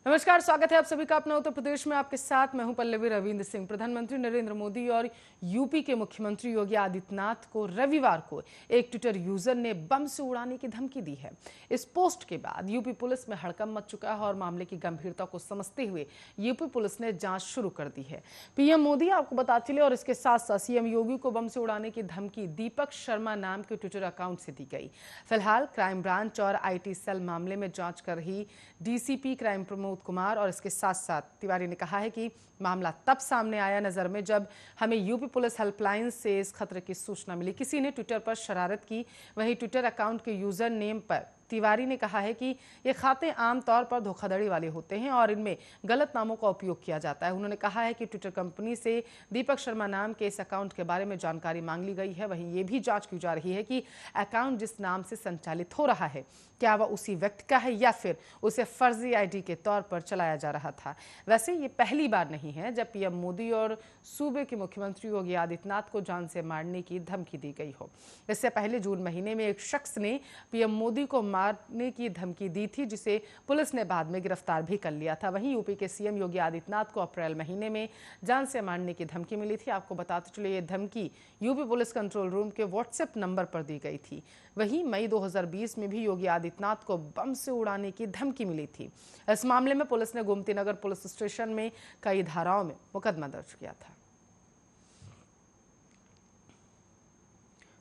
नमस्कार, स्वागत है आप सभी का अपना उत्तर प्रदेश में। आपके साथ मैं हूं पल्लवी रविंद्र सिंह। प्रधानमंत्री नरेंद्र मोदी और यूपी के मुख्यमंत्री योगी आदित्यनाथ को रविवार को एक ट्विटर यूजर ने बम से उड़ाने की धमकी दी है। इस पोस्ट के बाद यूपी पुलिस में हड़कंप मच चुका है और मामले की गंभीरता को समझते हुए यूपी पुलिस ने जांच शुरू कर दी है। पीएम मोदी आपको बता चले और इसके साथ साथ सीएम योगी को बम से उड़ाने की धमकी दीपक शर्मा नाम के ट्विटर अकाउंट से दी गई। फिलहाल क्राइम ब्रांच और आईटी सेल मामले में जांच कर रही डीसीपी क्राइम प्रमोद कुमार और इसके साथ साथ तिवारी ने कहा है कि मामला तब सामने आया नजर में जब हमें यूपी पुलिस हेल्पलाइन से इस खतरे की सूचना मिली। किसी ने ट्विटर पर शरारत की। वहीं ट्विटर अकाउंट के यूजर नेम पर तिवारी ने कहा है कि ये खाते आमतौर पर धोखाधड़ी वाले होते हैं और इनमें गलत नामों का उपयोग किया जाता है। उन्होंने कहा है कि ट्विटर कंपनी से दीपक शर्मा नाम के इस अकाउंट के बारे में जानकारी मांग ली गई है। वहीं ये भी जांच की जा रही है कि अकाउंट जिस नाम से संचालित हो रहा है क्या वह उसी व्यक्ति का है या फिर उसे फर्जी आईडी के तौर पर चलाया जा रहा था। वैसे ये पहली बार नहीं है जब पीएम मोदी और सूबे के मुख्यमंत्री योगी आदित्यनाथ को जान से मारने की धमकी दी गई हो। इससे पहले जून महीने में एक शख्स ने पीएम मोदी को मारने की धमकी दी थी, जिसे पुलिस ने बाद में गिरफ्तार भी कर लिया था। वहीं यूपी के सीएम योगी आदित्यनाथ को अप्रैल महीने में जान से मारने की धमकी मिली थी। आपको बताते चले ये धमकी यूपी पुलिस कंट्रोल रूम के व्हाट्सएप नंबर पर दी गई थी। वहीं मई 2020 में भी योगी आदित्यनाथ को बम से उड़ाने की धमकी मिली थी। इस मामले में पुलिस ने गोमती नगर पुलिस स्टेशन में कई धाराओं में मुकदमा दर्ज किया था।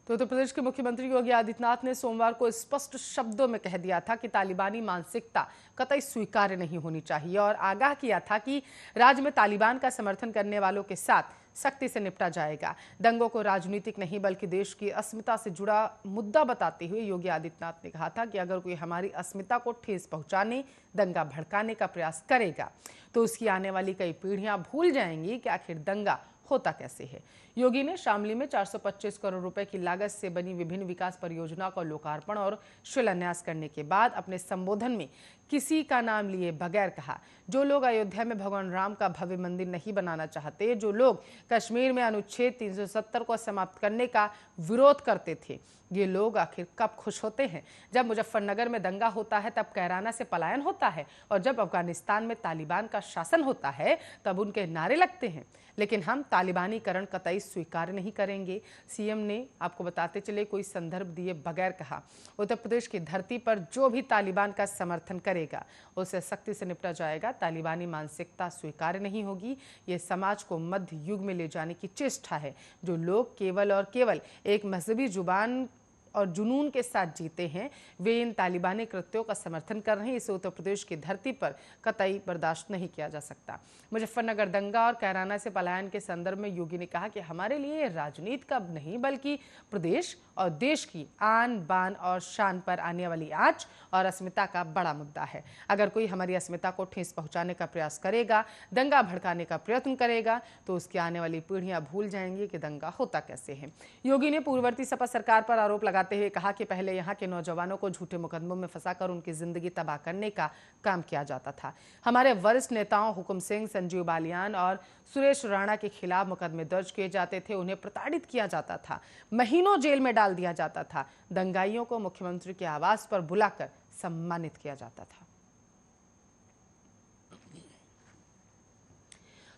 तो उत्तर प्रदेश के मुख्यमंत्री योगी आदित्यनाथ ने सोमवार को स्पष्ट शब्दों में कह दिया था कि तालिबानी मानसिकता कतई स्वीकार्य नहीं होनी चाहिए और आगाह किया था कि राज्य में तालिबान का समर्थन करने वालों के साथ सख्ती से निपटा जाएगा। दंगों को राजनीतिक नहीं बल्कि देश की अस्मिता से जुड़ा मुद्दा बताते हुए योगी आदित्यनाथ ने कहा था कि अगर कोई हमारी अस्मिता को ठेस पहुंचाने, दंगा भड़काने का प्रयास करेगा तो उसकी आने वाली कई पीढ़ियां भूल जाएंगी कि आखिर दंगा होता कैसे है। योगी ने शामली में 425 करोड़ रुपए की लागत से बनी विभिन्न विकास परियोजनाओं का लोकार्पण और शिलान्यास करने के बाद अपने संबोधन में किसी का नाम लिए बगैर कहा, जो लोग अयोध्या में भगवान राम का भव्य मंदिर नहीं बनाना चाहते, जो लोग कश्मीर में अनुच्छेद 370 को समाप्त करने का विरोध करते थे, ये लोग आखिर कब खुश होते हैं? जब मुजफ्फरनगर में दंगा होता है तब कैराना से पलायन होता है और जब अफगानिस्तान में तालिबान का शासन होता है तब उनके नारे लगते हैं। लेकिन हम तालिबानीकरण कतई स्वीकार नहीं करेंगे। सीएम ने आपको बताते चले कोई संदर्भ दिए बगैर कहा, उत्तर प्रदेश की धरती पर जो भी तालिबान का समर्थन करेगा उसे सख्ती से निपटा जाएगा। तालिबानी मानसिकता स्वीकार नहीं होगी। ये समाज को मध्य युग में ले जाने की चेष्टा है। जो लोग केवल और केवल एक मजहबी जुबान और जुनून के साथ जीते हैं वे इन तालिबानी कृत्यों का समर्थन कर रहे हैं। इसे उत्तर प्रदेश की धरती पर कतई बर्दाश्त नहीं किया जा सकता। मुजफ्फरनगर दंगा और कैराना से पलायन के संदर्भ में योगी ने कहा कि हमारे लिए राजनीति का नहीं बल्कि प्रदेश और देश की आन बान और शान पर आने वाली आंच और अस्मिता का बड़ा मुद्दा है। अगर कोई हमारी अस्मिता को ठेस पहुंचाने का प्रयास करेगा, दंगा भड़काने का प्रयत्न करेगा तो उसकी आने वाली पीढ़ियां भूल जाएंगी कि दंगा होता कैसे है। योगी ने पूर्ववर्ती सपा सरकार पर आरोप लगाते हुए कहा कि पहले यहां के नौजवानों को झूठे मुकदमों में फंसाकर उनकी जिंदगी तबाह करने का काम किया जाता था। हमारे वरिष्ठ नेताओं हुकुम सिंह, संजीव बालियान और सुरेश राणा के खिलाफ मुकदमे दर्ज किए जाते थे। उन्हें प्रताड़ित किया जाता था, महीनों जेल में डाल दिया जाता था। दंगाइयों को मुख्यमंत्री के आवास पर बुलाकर सम्मानित किया जाता था।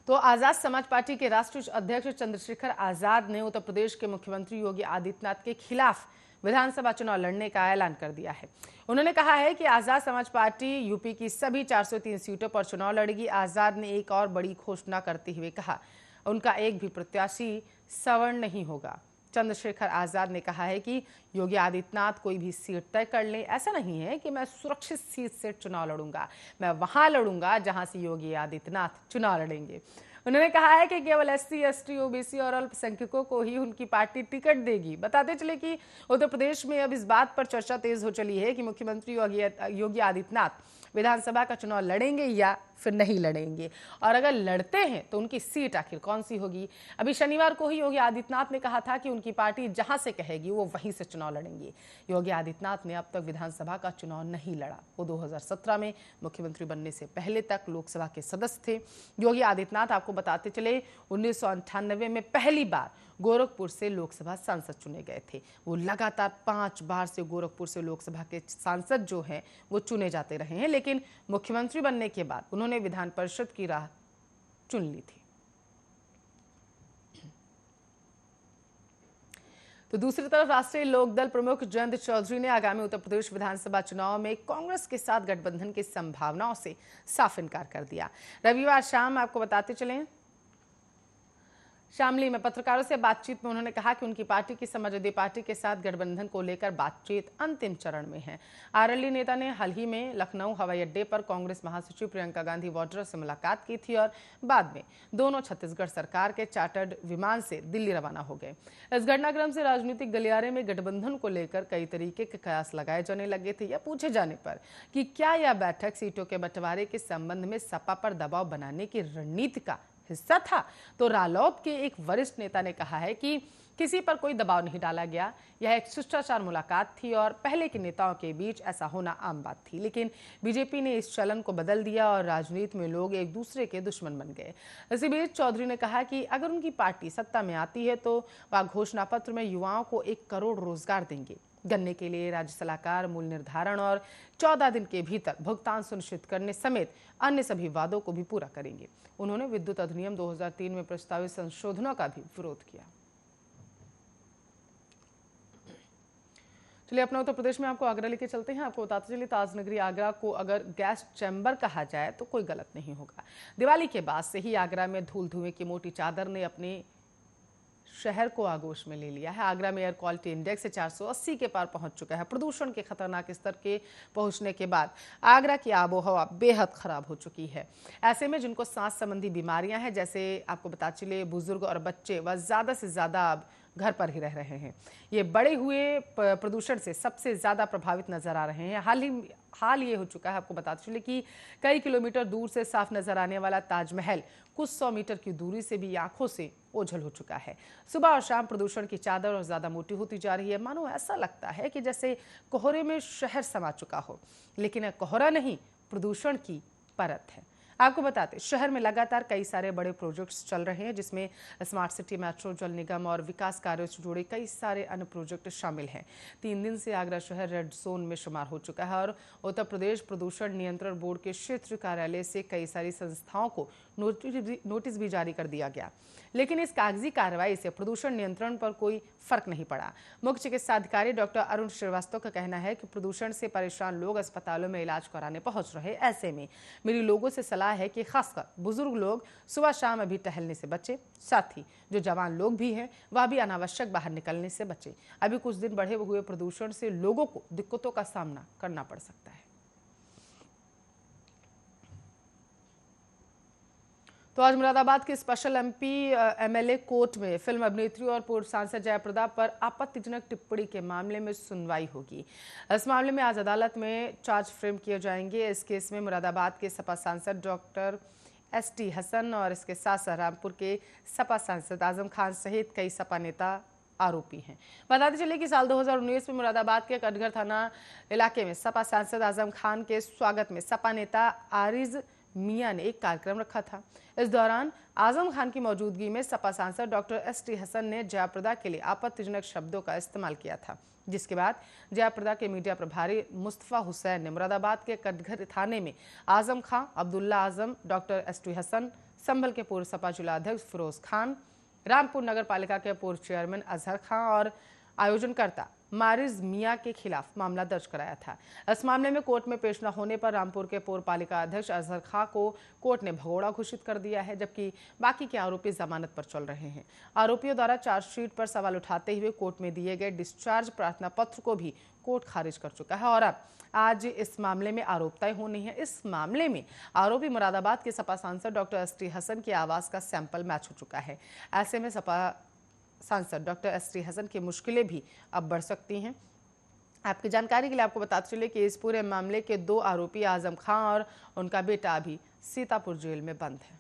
तो आजाद समाज पार्टी के राष्ट्रीय अध्यक्ष चंद्रशेखर आजाद ने उत्तर प्रदेश के मुख्यमंत्री योगी आदित्यनाथ के खिलाफ विधानसभा चुनाव लड़ने का ऐलान कर दिया है। उन्होंने कहा है कि आजाद समाज पार्टी यूपी की सभी 403 सीटों पर चुनाव लड़ेगी। आजाद ने एक और बड़ी घोषणा करते हुए कहा उनका एक भी प्रत्याशी सवर्ण नहीं होगा। चंद्रशेखर आजाद ने कहा है कि योगी आदित्यनाथ कोई भी सीट तय कर लें, ऐसा नहीं है कि मैं सुरक्षित सीट से चुनाव लड़ूंगा, मैं वहां लड़ूंगा जहां से योगी आदित्यनाथ चुनाव लड़ेंगे। उन्होंने कहा है कि केवल एससी, एसटी, ओबीसी और अल्पसंख्यकों को ही उनकी पार्टी टिकट देगी। बताते चले कि उत्तर प्रदेश में अब इस बात पर चर्चा तेज हो चली है कि मुख्यमंत्री योगी आदित्यनाथ विधानसभा का चुनाव लड़ेंगे या फिर नहीं लड़ेंगे, और अगर लड़ते हैं तो उनकी सीट आखिर कौन सी होगी। अभी शनिवार को ही योगी आदित्यनाथ ने कहा था कि उनकी पार्टी जहां से कहेगी वो वहीं से चुनाव लड़ेंगे। योगी आदित्यनाथ ने अब तक विधानसभा का चुनाव नहीं लड़ा। वो 2017 में मुख्यमंत्री बनने से पहले तक लोकसभा के सदस्य थे। योगी आदित्यनाथ आपको बताते चले 1998 में पहली बार गोरखपुर से लोकसभा सांसद चुने गए थे। वो लगातार 5 बार से गोरखपुर से लोकसभा के सांसद जो हैं वो चुने जाते रहे हैं, लेकिन मुख्यमंत्री बनने के बाद उन्होंने विधान परिषद की राह चुन ली थी। तो दूसरी तरफ राष्ट्रीय लोकदल प्रमुख जयंत चौधरी ने आगामी उत्तर प्रदेश विधानसभा चुनाव में कांग्रेस के साथ गठबंधन की संभावनाओं से साफ इनकार कर दिया। रविवार शाम आपको बताते चलें, शामली में पत्रकारों से बातचीत में उन्होंने कहा कि उनकी पार्टी की समाजवादी पार्टी के साथ गठबंधन को लेकर बातचीत अंतिम चरण में है। आरएलडी नेता ने हाल ही में लखनऊ हवाई अड्डे पर कांग्रेस महासचिव प्रियंका गांधी वाड्रा से मुलाकात की थी और बाद में दोनों छत्तीसगढ़ सरकार के चार्टर्ड विमान से दिल्ली रवाना हो गए। इस घटनाक्रम से राजनीतिक गलियारे में गठबंधन को लेकर कई तरीके के कयास लगाए जाने लगे थे। या पूछे जाने पर कि क्या यह बैठक सीटों के बंटवारे के संबंध में सपा पर दबाव बनाने की रणनीति का हिस्सा था, तो रालोद के एक वरिष्ठ नेता ने कहा है कि किसी पर कोई दबाव नहीं डाला गया। यह एक शिष्टाचार मुलाकात थी और पहले के नेताओं के बीच ऐसा होना आम बात थी, लेकिन बीजेपी ने इस चलन को बदल दिया और राजनीति में लोग एक दूसरे के दुश्मन बन गए। इसी बीच चौधरी ने कहा कि अगर उनकी पार्टी सत्ता में आती है तो वह घोषणा पत्र में युवाओं को 1 करोड़ रोजगार देंगे। गन्ने के लिए राज्य सलाहकार मूल्य निर्धारण और 14 दिन के भीतर भुगतान सुनिश्चित करने समेत अन्य सभी वादों को भी पूरा करेंगे। उन्होंने विद्युत अधिनियम 2003 में प्रस्तावित संशोधनों का भी विरोध किया। चलिए अपना उत्तर प्रदेश में आपको आगरा लेके चलते हैं। आपको बताते चलिए, ताजनगरी आगरा को अगर गैस चैम्बर कहा जाए तो कोई गलत नहीं होगा। दिवाली के बाद से ही आगरा में धूल धुएं की मोटी चादर ने अपने शहर को आगोश में ले लिया है। आगरा में एयर क्वालिटी इंडेक्स से 480 के पार पहुंच चुका है। प्रदूषण के खतरनाक स्तर के पहुंचने के बाद आगरा की आबोहवा बेहद खराब हो चुकी है। ऐसे में जिनको सांस संबंधी बीमारियां हैं, जैसे आपको बता चले बुजुर्ग और बच्चे, वह ज्यादा से ज्यादा अब घर पर ही रह रहे हैं। ये बढ़े हुए प्रदूषण से सबसे ज्यादा प्रभावित नजर आ रहे हैं। हाल ये हो चुका है, आपको बताते चले कि कई किलोमीटर दूर से साफ नजर आने वाला ताजमहल कुछ 100 मीटर की दूरी से भी आंखों से ओझल हो चुका है। सुबह और शाम प्रदूषण की चादर और ज्यादा मोटी होती जा रही है। मानो ऐसा लगता है कि जैसे कोहरे में शहर समा चुका हो, लेकिन यह कोहरा नहीं, प्रदूषण की परत है। आपको बताते, शहर में लगातार कई सारे बड़े प्रोजेक्ट्स चल रहे हैं, जिसमें स्मार्ट सिटी, मेट्रो, जल निगम और विकास कार्यों से जुड़े कई सारे अन्य प्रोजेक्ट शामिल हैं। 3 दिन से आगरा शहर रेड जोन में शुमार हो चुका है और उत्तर प्रदेश प्रदूषण नियंत्रण बोर्ड के क्षेत्र कार्यालय से कई सारी संस्थाओं को नोटिस भी जारी कर दिया गया, लेकिन इस कागजी कार्रवाई से प्रदूषण नियंत्रण पर कोई फर्क नहीं पड़ा। मुख्य चिकित्सा अधिकारी डॉक्टर अरुण श्रीवास्तव का कहना है कि प्रदूषण से परेशान लोग अस्पतालों में इलाज कराने पहुंच रहे। ऐसे में मेरी लोगों से सलाह है कि खासकर बुजुर्ग लोग सुबह शाम अभी टहलने से बचे, साथ ही जो जवान लोग भी हैं वह भी अनावश्यक बाहर निकलने से बचे। अभी कुछ दिन बढ़े हुए प्रदूषण से लोगों को दिक्कतों का सामना करना पड़ सकता है। तो आज मुरादाबाद के स्पेशल एमपी एमएलए कोर्ट में फिल्म अभिनेत्री और पूर्व सांसद जयाप्रदा पर आपत्तिजनक टिप्पणी के मामले में सुनवाई होगी। इस मामले में आज अदालत में चार्ज फ्रेम किए जाएंगे। इस केस में मुरादाबाद के सपा सांसद डॉक्टर एसटी हसन और इसके साथ साथ रामपुर के सपा सांसद आजम खान सहित कई सपा नेता आरोपी हैं। बताते चले कि साल 2019 में मुरादाबाद के कटघर थाना इलाके में सपा सांसद आजम खान के स्वागत में सपा नेता आरिज मियां ने एक कार्यक्रम रखा था। इस दौरान आजम खान की मौजूदगी में सपा सांसद डॉक्टर एसटी हसन ने जयाप्रदा के लिए आपत्तिजनक शब्दों का इस्तेमाल किया था, जिसके बाद जयाप्रदा के मीडिया प्रभारी मुस्तफा हुसैन ने मुरादाबाद के कटघर थाने में आजम खां, अब्दुल्ला आजम, डॉक्टर एसटी हसन, संभल के पूर्व सपा जिला अध्यक्ष फिरोज खान, रामपुर नगर पालिका के पूर्व चेयरमैन अजहर खां और आयोजनकर्ता मारिज मियां के खिलाफ मामला दर्ज कराया था। इस मामले में कोर्ट में पेश न होने पर रामपुर के पूर्व पालिका अध्यक्ष अजहर खां को कोर्ट ने भगोड़ा घोषित कर दिया है, जबकि बाकी के आरोपी जमानत पर चल रहे हैं। आरोपियों द्वारा चार्जशीट पर सवाल उठाते हुए कोर्ट में दिए गए डिस्चार्ज प्रार्थना पत्र को भी कोर्ट खारिज कर चुका है और अब आज इस मामले में आरोप तय होने हैं। इस मामले में आरोपी मुरादाबाद के सपा सांसद डॉक्टर एसटी हसन की आवाज का सैंपल मैच हो चुका है। ऐसे में सपा सांसद डॉक्टर एसटी हसन की मुश्किलें भी अब बढ़ सकती हैं। आपकी जानकारी के लिए आपको बताते चले कि इस पूरे मामले के 2 आरोपी आजम खां और उनका बेटा अभी सीतापुर जेल में बंद है।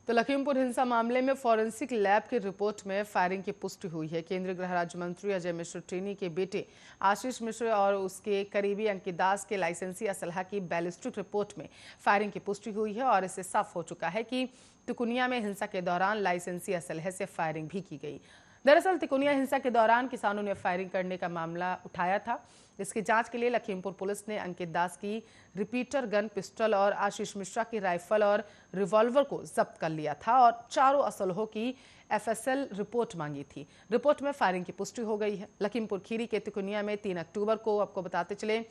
तो लखीमपुर हिंसा मामले में फॉरेंसिक लैब की रिपोर्ट में फायरिंग की पुष्टि हुई है। केंद्रीय गृह राज्य मंत्री अजय मिश्र टेनी के बेटे आशीष मिश्र और उसके करीबी अंकित दास के लाइसेंसी असलहा की बैलिस्टिक रिपोर्ट में फायरिंग की पुष्टि हुई है और इससे साफ हो चुका है कि तिकोनिया में हिंसा के दौरान लाइसेंसी असलहे से फायरिंग भी की गई। दरअसल तिकोनिया हिंसा के दौरान किसानों ने फायरिंग करने का मामला उठाया था। इसकी जांच के लिए लखीमपुर पुलिस ने अंकित दास की रिपीटर गन पिस्टल और आशीष मिश्रा की राइफल और रिवॉल्वर को जब्त कर लिया था और चारों असलहों की एफएसएल रिपोर्ट मांगी थी। रिपोर्ट में फायरिंग की पुष्टि हो गई है। लखीमपुर खीरी के तिकोनिया में 3 अक्टूबर को आपको बताते चले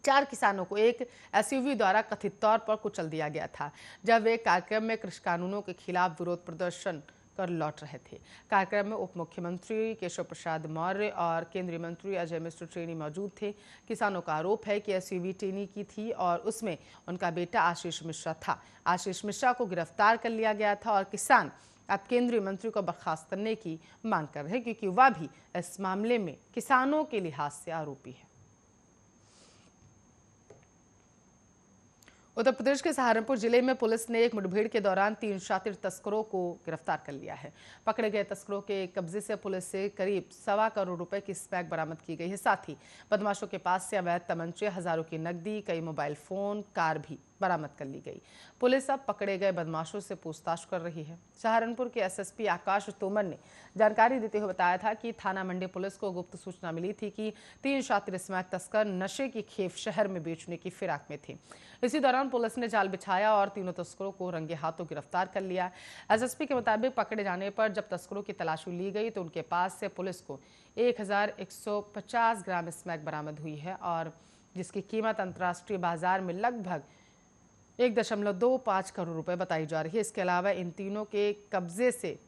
4 किसानों को एक एसयूवी द्वारा कथित तौर पर कुचल दिया गया था जब वे कार्यक्रम में कृषि कानूनों के खिलाफ विरोध प्रदर्शन कर लौट रहे थे। कार्यक्रम में उप मुख्यमंत्री केशव प्रसाद मौर्य और केंद्रीय मंत्री अजय मिश्र टेनी मौजूद थे। किसानों का आरोप है कि एसयूवी टेनी की थी और उसमें उनका बेटा आशीष मिश्रा था। आशीष मिश्रा को गिरफ्तार कर लिया गया था और किसान अब केंद्रीय मंत्री को बर्खास्त करने की मांग कर रहे हैं क्योंकि वह भी इस मामले में किसानों के लिहाज से आरोपी है। उत्तर प्रदेश के सहारनपुर जिले में पुलिस ने एक मुठभेड़ के दौरान 3 शातिर तस्करों को गिरफ्तार कर लिया है। पकड़े गए तस्करों के कब्जे से पुलिस से करीब 1.25 करोड़ रुपए की स्मैक बरामद की गई है। साथ ही बदमाशों के पास से अवैध तमंचे, हजारों की नकदी, कई मोबाइल फोन, कार भी बरामद कर ली गई। पुलिस अब पकड़े गए बदमाशों से पूछताछ कर रही है। सहारनपुर के एसएसपी आकाश तोमर ने जानकारी देते हुए बताया था कि थाना मंडी पुलिस को गुप्त सूचना मिली थी कि 3 शातिर स्मैक तस्कर नशे की खेप शहर में बेचने की फिराक में थे। इसी दौरान पुलिस ने जाल बिछाया और तीनों तस्करों को रंगे हाथों गिरफ्तार कर लिया। एसएसपी के मुताबिक पकड़े जाने पर जब तस्करों की तलाशी ली गई तो उनके पास से पुलिस को 1150 ग्राम स्मैक बरामद हुई है और जिसकी कीमत अंतर्राष्ट्रीय बाजार में लगभग 1.25 करोड़ रुपए बताई जा रही है। इसके अलावा इन तीनों के कब्जे से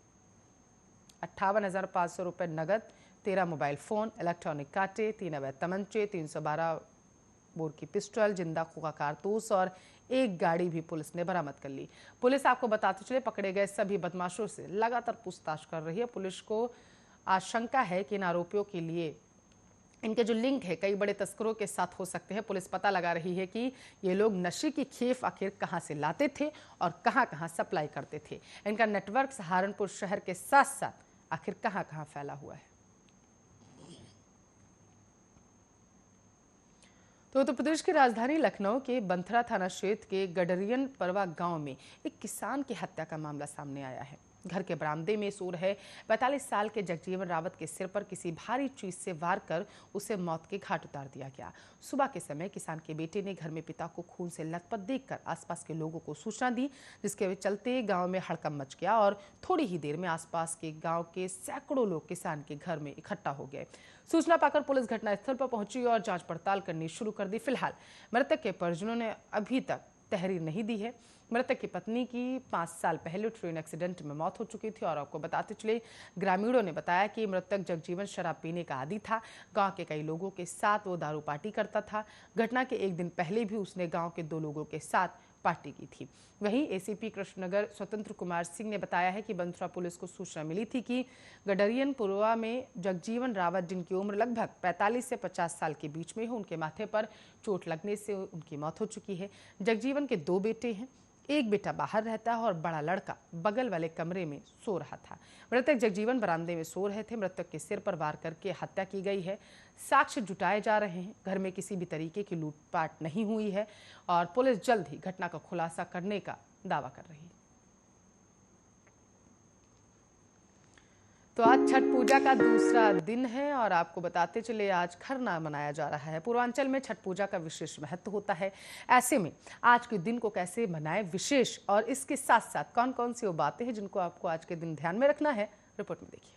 58,500 रुपए नगद, 13 मोबाइल फोन, इलेक्ट्रॉनिक कांटे, 3 अवैध तमंचे, 312 बोर की पिस्टल, जिंदा खोखा कारतूस और एक गाड़ी भी पुलिस ने बरामद कर ली। पुलिस आपको बताते चले पकड़े गए सभी बदमाशों से लगातार पूछताछ कर रही है। पुलिस को आशंका है कि इन आरोपियों के लिए इनके जो लिंक है कई बड़े तस्करों के साथ हो सकते हैं। पुलिस पता लगा रही है कि ये लोग नशे की खेप आखिर कहां से लाते थे और कहां सप्लाई करते थे। इनका नेटवर्क सहारनपुर शहर के साथ साथ आखिर कहां फैला हुआ है। तो उत्तर प्रदेश की राजधानी लखनऊ के बंथरा थाना क्षेत्र के गडरियन परवा गांव में एक किसान की हत्या का मामला सामने आया है। घर के बरामदे में सो रहे 45 साल के जगजीवन रावत के सिर पर किसी भारी चीज से वार कर उसे मौत के घाट उतार दिया गया। सुबह के समय किसान के बेटे ने घर में पिता को खून से लथपथ देखकर आसपास के लोगों को सूचना दी, जिसके चलते गांव में हड़कंप मच गया और थोड़ी ही देर में आसपास के गांव के सैकड़ों लोग किसान के घर में इकट्ठा हो गए। सूचना पाकर पुलिस घटनास्थल पर पहुंची और जांच पड़ताल करनी शुरू कर दी। फिलहाल मृतक के परिजनों ने अभी तक तहरीर नहीं दी है। मृतक की पत्नी की 5 साल पहले ट्रेन एक्सीडेंट में मौत हो चुकी थी और आपको बताते चले ग्रामीणों ने बताया कि मृतक जगजीवन शराब पीने का आदी था। गांव के कई लोगों के साथ वो दारू पार्टी करता था। घटना के एक दिन पहले भी उसने गांव के 2 लोगों के साथ पार्टी की थी। वहीं एसीपी कृष्णनगर स्वतंत्र कुमार सिंह ने बताया है कि बंथरा पुलिस को सूचना मिली थी कि गडरियन पुरवा में जगजीवन रावत, जिनकी उम्र लगभग 45 से 50 साल के बीच में है, उनके माथे पर चोट लगने से उनकी मौत हो चुकी है। जगजीवन के 2 बेटे हैं, एक बेटा बाहर रहता है और बड़ा लड़का बगल वाले कमरे में सो रहा था। मृतक जगजीवन बरामदे में सो रहे थे। मृतक के सिर पर वार करके हत्या की गई है। साक्ष्य जुटाए जा रहे हैं। घर में किसी भी तरीके की लूटपाट नहीं हुई है और पुलिस जल्द ही घटना का खुलासा करने का दावा कर रही है। तो आज छठ पूजा का दूसरा दिन है और आपको बताते चले आज खरना मनाया जा रहा है। पूर्वांचल में छठ पूजा का विशेष महत्व होता है। ऐसे में आज के दिन को कैसे मनाएं विशेष और इसके साथ साथ कौन कौन सी वो बातें हैं जिनको आपको आज के दिन ध्यान में रखना है, रिपोर्ट में देखिए।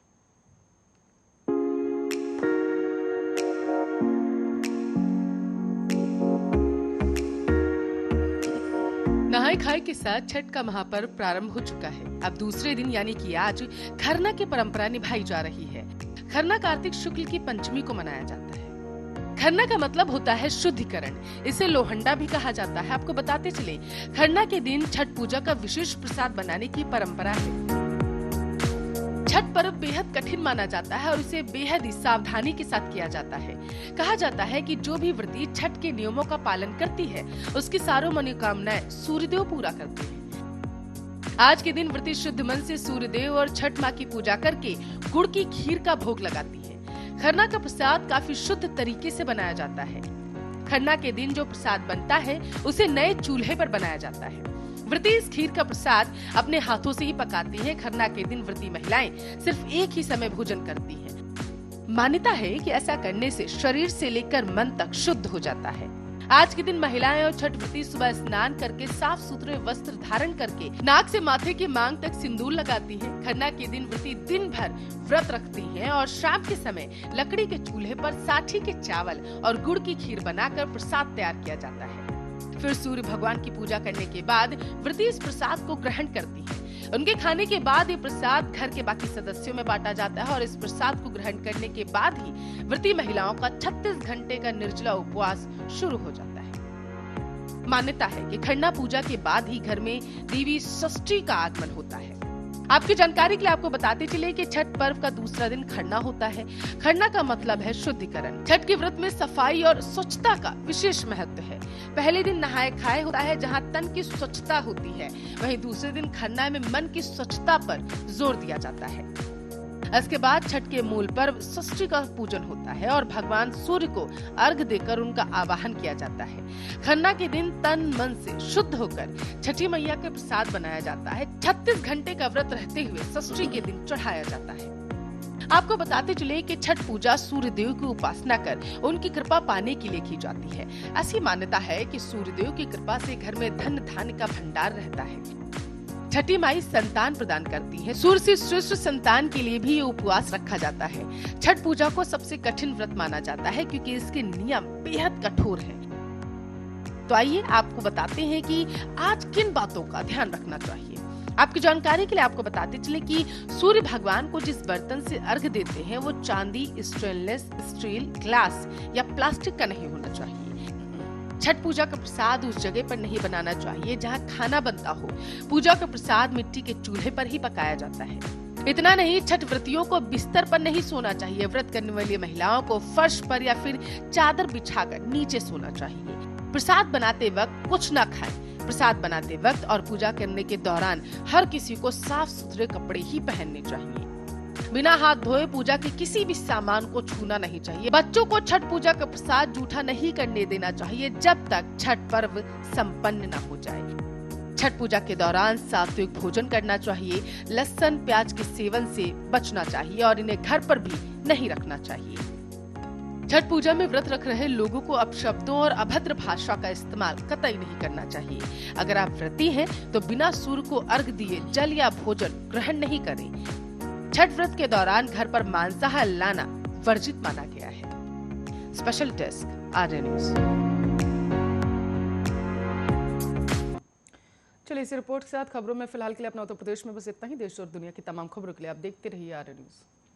नहाय खाए के साथ छठ का महापर्व प्रारंभ हो चुका है। अब दूसरे दिन यानी कि आज खरना की परंपरा निभाई जा रही है। खरना कार्तिक शुक्ल की पंचमी को मनाया जाता है। खरना का मतलब होता है शुद्धिकरण। इसे लोहंडा भी कहा जाता है। आपको बताते चले खरना के दिन छठ पूजा का विशेष प्रसाद बनाने की परंपरा है। छठ पर्व बेहद कठिन माना जाता है और इसे बेहद ही सावधानी के साथ किया जाता है। कहा जाता है कि जो भी व्रती छठ के नियमों का पालन करती है उसकी सारी मनोकामनाएं सूर्यदेव पूरा करते हैं। आज के दिन व्रती शुद्ध मन से सूर्यदेव और छठ माँ की पूजा करके गुड़ की खीर का भोग लगाती है। खरना का प्रसाद काफी शुद्ध तरीके से बनाया जाता है। खरना के दिन जो प्रसाद बनता है उसे नए चूल्हे पर बनाया जाता है। व्रती इस खीर का प्रसाद अपने हाथों से ही पकाती है। खरना के दिन व्रती महिलाएं सिर्फ एक ही समय भोजन करती हैं। मान्यता है कि ऐसा करने से शरीर से लेकर मन तक शुद्ध हो जाता है। आज के दिन महिलाएं और छठ व्रती सुबह स्नान करके साफ सुथरे वस्त्र धारण करके नाक से माथे की मांग तक सिंदूर लगाती हैं। खरना के दिन व्रती दिन भर व्रत रखती हैं और शाम के समय लकड़ी के चूल्हे पर साठी के चावल और गुड़ की खीर बनाकर प्रसाद तैयार किया जाता है। फिर सूर्य भगवान की पूजा करने के बाद व्रती इस प्रसाद को ग्रहण करती है। उनके खाने के बाद ये प्रसाद घर के बाकी सदस्यों में बांटा जाता है और इस प्रसाद को ग्रहण करने के बाद ही व्रती महिलाओं का 36 घंटे का निर्जला उपवास शुरू हो जाता है। मान्यता है कि खरना पूजा के बाद ही घर में देवी षष्ठी का आगमन होता है। आपकी जानकारी के लिए आपको बताते चले कि छठ पर्व का दूसरा दिन खरना होता है। खरना का मतलब है शुद्धिकरण। छठ के व्रत में सफाई और स्वच्छता का विशेष महत्व है। पहले दिन नहाए खाए होता है जहां तन की स्वच्छता होती है, वहीं दूसरे दिन खरना में मन की स्वच्छता पर जोर दिया जाता है। इसके बाद छठ के मूल पर्व षष्ठी का पूजन होता है और भगवान सूर्य को अर्घ्य देकर उनका आवाहन किया जाता है। खरना के दिन तन मन से शुद्ध होकर छठी मैया के प्रसाद बनाया जाता है। 36 घंटे का व्रत रहते हुए षष्ठी के दिन चढ़ाया जाता है। आपको बताते चले कि छठ पूजा सूर्य देव की उपासना कर उनकी कृपा पाने के लिए की जाती है। ऐसी मान्यता है कि सूर्य देव की कृपा से घर में धन धान्य का भंडार रहता है। छठी माई संतान प्रदान करती है। सूर्य से श्रेष्ठ संतान के लिए भी ये उपवास रखा जाता है। छठ पूजा को सबसे कठिन व्रत माना जाता है क्योंकि इसके नियम बेहद कठोर हैं। तो आइए आपको बताते हैं कि आज किन बातों का ध्यान रखना चाहिए। आपकी जानकारी के लिए आपको बताते चले कि सूर्य भगवान को जिस बर्तन से अर्घ्य देते हैं वो चांदी, स्टेनलेस स्टील, ग्लास या प्लास्टिक का नहीं होना चाहिए। छठ पूजा का प्रसाद उस जगह पर नहीं बनाना चाहिए जहां खाना बनता हो। पूजा का प्रसाद मिट्टी के चूल्हे पर ही पकाया जाता है। इतना नहीं, छठ व्रतियों को बिस्तर पर नहीं सोना चाहिए। व्रत करने वाली महिलाओं को फर्श पर या फिर चादर बिछाकर नीचे सोना चाहिए। प्रसाद बनाते वक्त कुछ न खाएं। प्रसाद बनाते वक्त और पूजा करने के दौरान हर किसी को साफ सुथरे कपड़े ही पहनने चाहिए। बिना हाथ धोए पूजा के किसी भी सामान को छूना नहीं चाहिए। बच्चों को छठ पूजा का प्रसाद जूठा नहीं करने देना चाहिए जब तक छठ पर्व संपन्न न हो जाए। छठ पूजा के दौरान सात्विक भोजन करना चाहिए। लहसुन प्याज के सेवन से बचना चाहिए और इन्हें घर पर भी नहीं रखना चाहिए। छठ पूजा में व्रत रख रहे लोगों को अपशब्दों और अभद्र भाषा का इस्तेमाल कतई नहीं करना चाहिए। अगर आप व्रती हैं तो बिना सूर्य को अर्घ्य दिए जल या भोजन ग्रहण नहीं करें। छठ व्रत के दौरान घर पर मांसाहार लाना वर्जित माना गया है। स्पेशल डेस्क आर्य न्यूज। चलिए इस रिपोर्ट के साथ खबरों में फिलहाल के लिए अपना उत्तर प्रदेश में बस इतना ही। देश और दुनिया की तमाम खबरों के लिए आप देखते रहिए आर्य न्यूज।